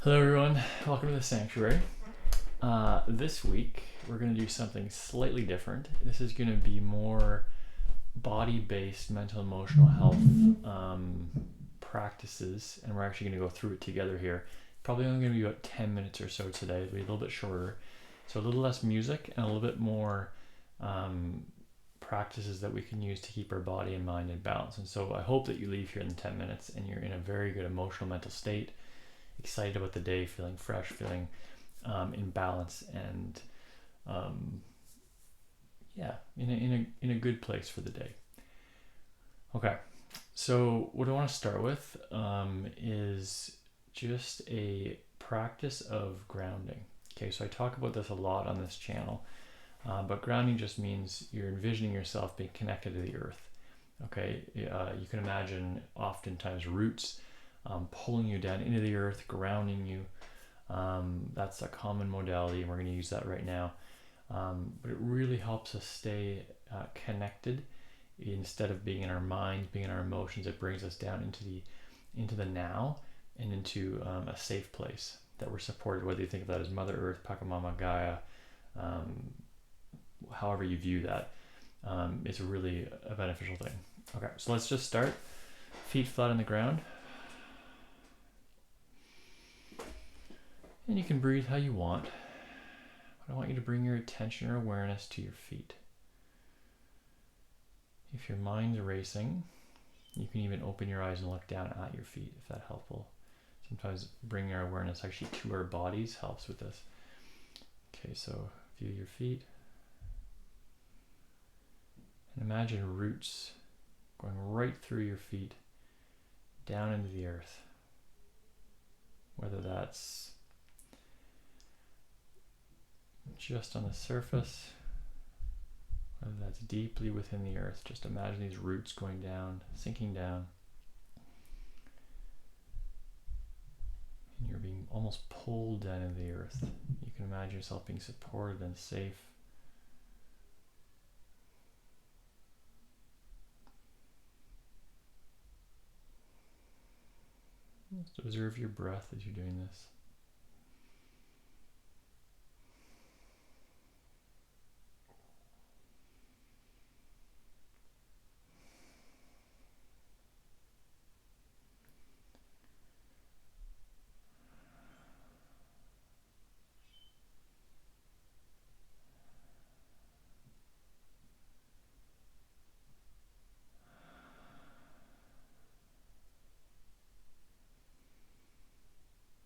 Hello everyone, welcome to the Sanctuary. This week we're going to do something slightly different. This is going to be more body-based mental emotional health practices, and we're actually going to go through it together here. Probably only going to be about 10 minutes or so today. It'll be a little bit shorter. So a little less music and a little bit more practices that we can use to keep our body and mind in balance. And so I hope that you leave here in 10 minutes and you're in a very good emotional mental state, excited about the day, feeling fresh, feeling in balance, and in a good place for the day. Okay, so what I want to start with is just a practice of grounding. Okay, so I talk about this a lot on this channel, but grounding just means you're envisioning yourself being connected to the earth. Okay, you can imagine oftentimes roots pulling you down into the earth, grounding you. That's a common modality, and we're going to use that right now. But it really helps us stay connected instead of being in our minds, being in our emotions. It brings us down into the now and into a safe place that we're supported, whether you think of that as Mother Earth, Pachamama, Gaia, however you view that. It's really a beneficial thing. Okay, so let's just start. Feet flat on the ground. And you can breathe how you want. But I want you to bring your attention or awareness to your feet. If your mind's racing, you can even open your eyes and look down at your feet, if that's helpful. Sometimes bringing our awareness actually to our bodies helps with this. Okay, so view your feet. And imagine roots going right through your feet, down into the earth. Whether that's just on the surface, whether that's deeply within the earth. Just imagine these roots going down, sinking down. And you're being almost pulled down into the earth. You can imagine yourself being supported and safe. Just observe your breath as you're doing this.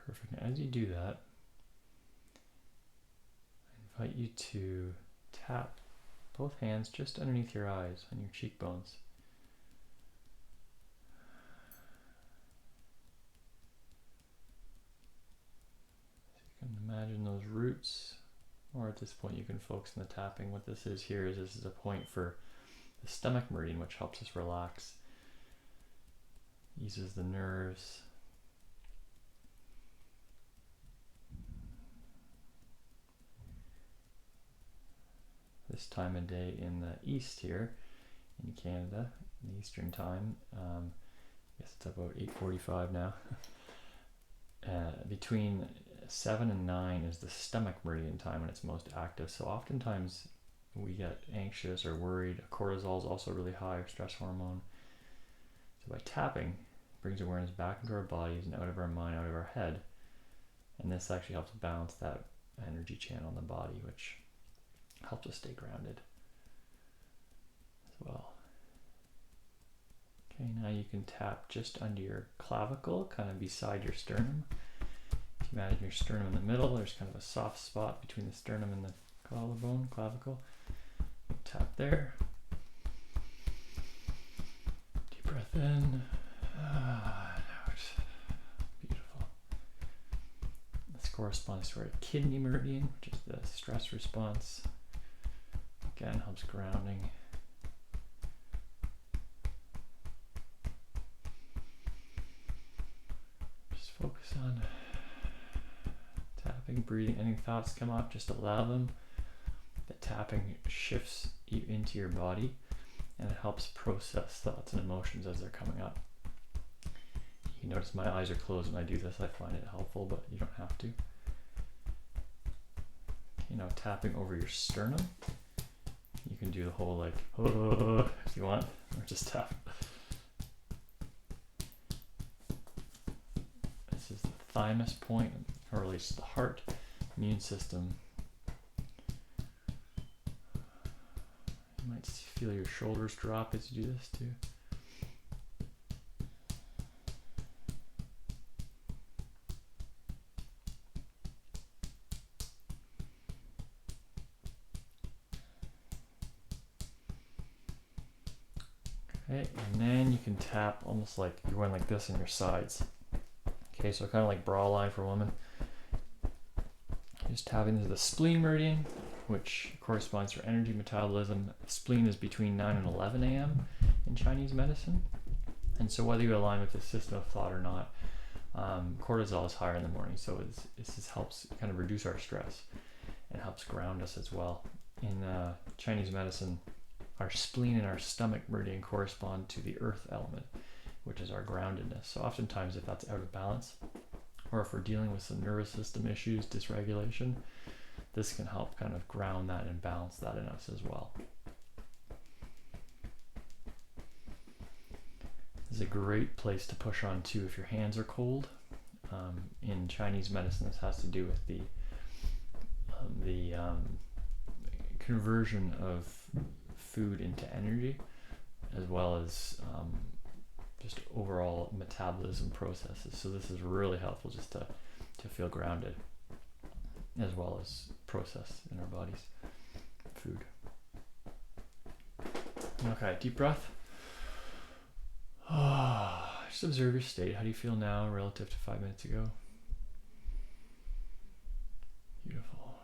Perfect. Now, as you do that, I invite you to tap both hands just underneath your eyes on your cheekbones. So you can imagine those roots, or at this point you can focus on the tapping. What this is here is this is a point for the stomach meridian, which helps us relax, eases the nerves. This time of day in the east here in Canada, in the Eastern time, I guess it's about 8:45 now. Between 7 and 9 is the stomach meridian time when it's most active. So oftentimes we get anxious or worried. Cortisol is also really high, or stress hormone. So by tapping, it brings awareness back into our bodies and out of our mind, out of our head. And this actually helps balance that energy channel in the body, which helps us stay grounded as well. Okay, now you can tap just under your clavicle, kind of beside your sternum. If you imagine your sternum in the middle, there's kind of a soft spot between the sternum and the collarbone, clavicle. Tap there. Deep breath in and out. Beautiful. This corresponds to our kidney meridian, which is the stress response. Again, helps grounding. Just focus on tapping, breathing. Any thoughts come up, just allow them. The tapping shifts you into your body, and it helps process thoughts and emotions as they're coming up. You You notice my eyes are closed when I do this. I find it helpful, but you don't have to. You know, tapping over your sternum. You can do the whole like, oh, if you want, or just tap. This is the thymus point, or relates to the heart, immune system. You might feel your shoulders drop as you do this too. Okay, and then you can tap almost like you're going like this on your sides. Okay, so kind of like bra line for women. Just tapping into the spleen meridian, which corresponds to energy metabolism. Spleen is between 9 and 11 a.m. in Chinese medicine. And so whether you align with the system of thought or not, cortisol is higher in the morning. So this helps kind of reduce our stress and helps ground us as well. In Chinese medicine, our spleen and our stomach meridian correspond to the earth element, which is our groundedness. So oftentimes if that's out of balance, or if we're dealing with some nervous system issues, dysregulation, this can help kind of ground that and balance that in us as well. This is a great place to push on too if your hands are cold. In Chinese medicine, this has to do with the conversion of food into energy, as well as just overall metabolism processes. So this is really helpful just to feel grounded, as well as process in our bodies, food. Okay, deep breath. Just observe your state. How do you feel now relative to 5 minutes ago? Beautiful.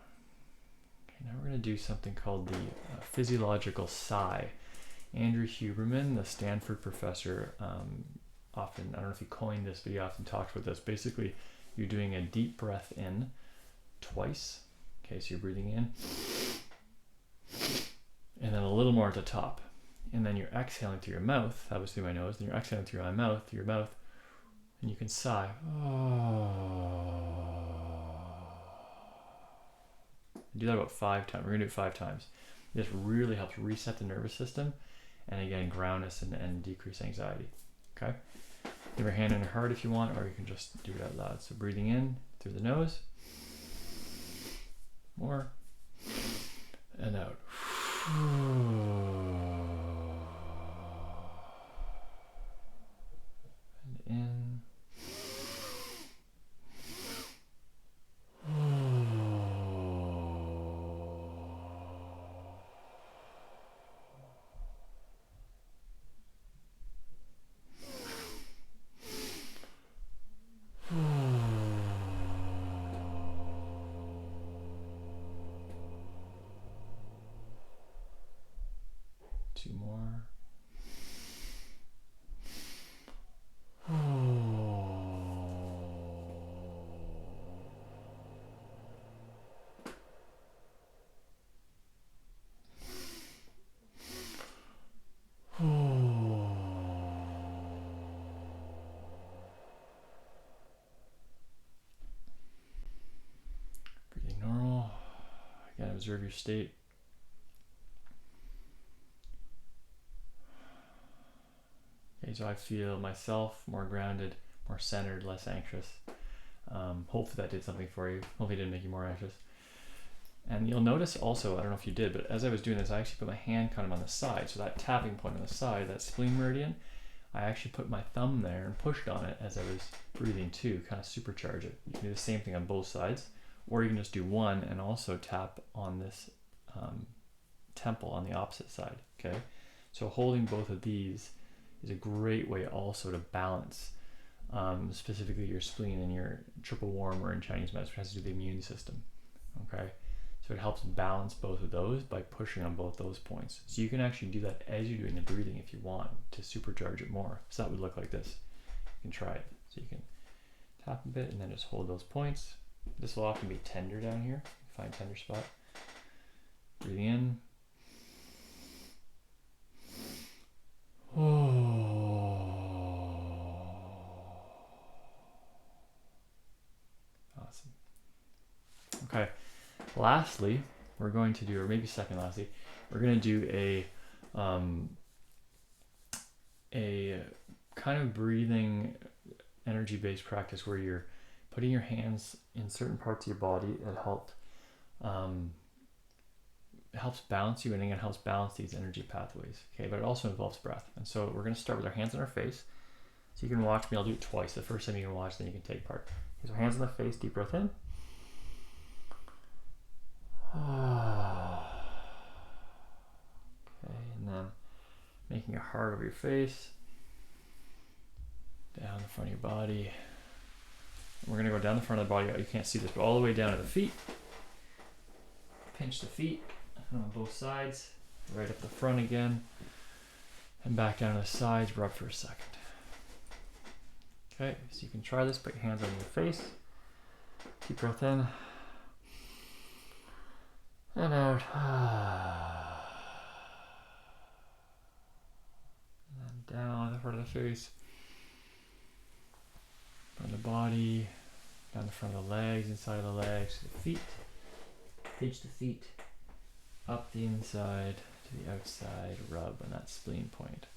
Okay, now we're going to do something called the physiological sigh. Andrew Huberman, the Stanford professor, often, I don't know if he coined this, but he often talks about this. Basically, you're doing a deep breath in twice. Okay, so you're breathing in, and then a little more at the top. And then you're exhaling through your mouth. That was through my nose. Then you're exhaling through my mouth, and you can sigh. Do that about 5 times. We're going to do it 5 times. This really helps reset the nervous system, and again, ground us and decrease anxiety. Okay? Give your hand on your heart if you want, or you can just do it out loud. So breathing in through the nose. More. And out. And in. Two more. Breathing normal. Again, observe your state. Okay, so I feel myself more grounded, more centered, less anxious. Hopefully that did something for you. Hopefully it didn't make you more anxious. And you'll notice also, I don't know if you did, but as I was doing this, I actually put my hand kind of on the side. So that tapping point on the side, that spleen meridian, I actually put my thumb there and pushed on it as I was breathing too, kind of supercharge it. You can do the same thing on both sides, or you can just do one and also tap on this temple on the opposite side, okay? So holding both of these is a great way also to balance specifically your spleen and your triple warmer in Chinese medicine, which has to do with the immune system, okay? So it helps balance both of those by pushing on both those points. So you can actually do that as you're doing the breathing if you want to supercharge it more. So that would look like this. You can try it. So you can tap a bit and then just hold those points. This will often be tender down here. Find tender spot. Breathing in. lastly, we're going to do, or maybe second lastly, we're going to do a kind of breathing energy-based practice where you're putting your hands in certain parts of your body that helps balance you, and again helps balance these energy pathways. Okay, but it also involves breath. And so we're going to start with our hands on our face. So you can watch me. I'll do it twice. The first time you can watch, then you can take part. Okay, so hands on the face, deep breath in. Okay, and then making a heart over your face, down the front of your body. And we're going to go down the front of the body. You can't see this, but all the way down to the feet. Pinch the feet on both sides, right up the front again, and back down to the sides. Rub for a second. Okay, so you can try this. Put your hands on your face. Deep breath in and out. And then down the front of the face, front of the body, down the front of the legs, inside of the legs, the feet. Pinch the feet up the inside to the outside. Rub on that spleen point.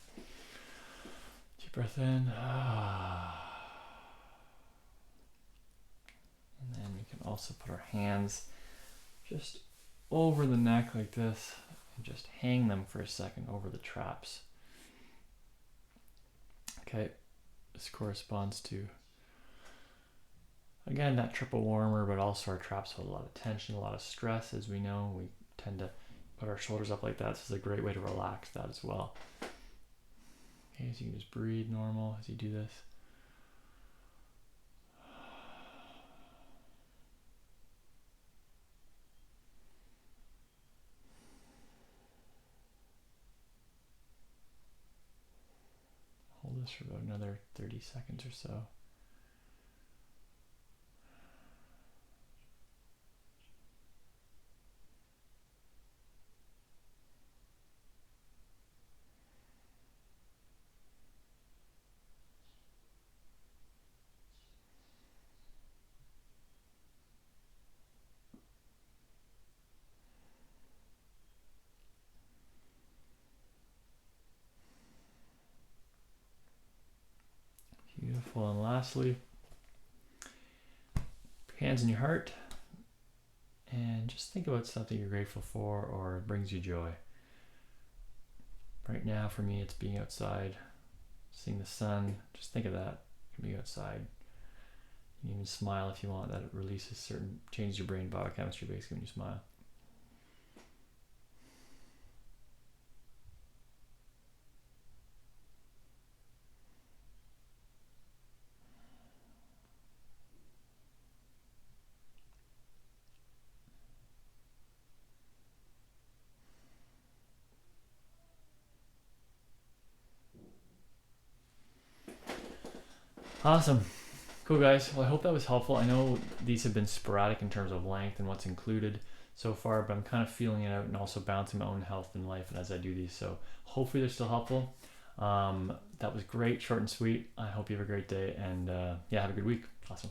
Deep breath in. And then we can also put our hands just over the neck like this and just hang them for a second over the traps. Okay, this corresponds to, again, that triple warmer, but also our traps hold a lot of tension, a lot of stress. As we know, we tend to put our shoulders up like that. This is a great way to relax that as well. Okay, so you can just breathe normal as you do this. Hold this for about another 30 seconds or so. Beautiful. And lastly, hands in your heart and just think about something you're grateful for or brings you joy. Right now for me it's being outside, seeing the sun. Just think of that. You can be outside. You can even smile if you want. That releases certain, changes your brain biochemistry basically when you smile. Awesome. Cool, guys. Well, I hope that was helpful. I know these have been sporadic in terms of length and what's included so far, but I'm kind of feeling it out and also balancing my own health and life as I do these. So hopefully they're still helpful. That was great, short and sweet. I hope you have a great day, and yeah, have a good week. Awesome.